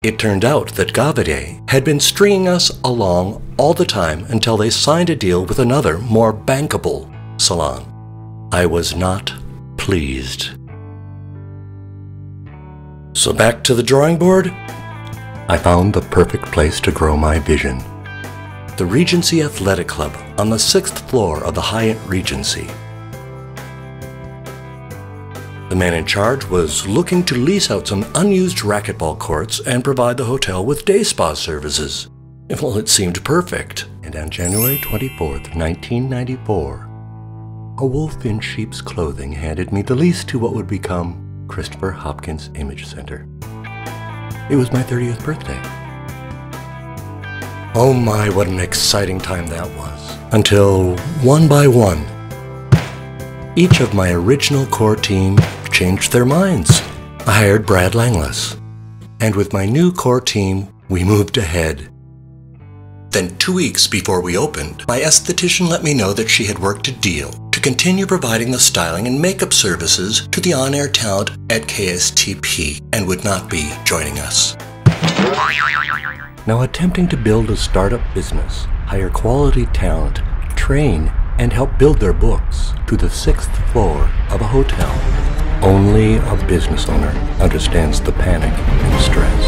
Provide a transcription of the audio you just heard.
It turned out that Gavide had been stringing us along all the time until they signed a deal with another, more bankable salon. I was not pleased. So back to the drawing board, I found the perfect place to grow my vision. The Regency Athletic Club on the 6th floor of the Hyatt Regency. The man in charge was looking to lease out some unused racquetball courts and provide the hotel with day spa services. Well, it seemed perfect. And on January 24th, 1994, a wolf in sheep's clothing handed me the lease to what would become Christopher Hopkins Image Center. It was my 30th birthday. Oh my, what an exciting time that was. Until, one by one, each of my original core team changed their minds. I hired Brad Langless, and with my new core team, we moved ahead. Then 2 weeks before we opened, my esthetician let me know that she had worked a deal to continue providing the styling and makeup services to the on-air talent at KSTP and would not be joining us. Now, attempting to build a startup business, hire quality talent, train, and help build their books to the 6th floor of a hotel. Only a business owner understands the panic and stress.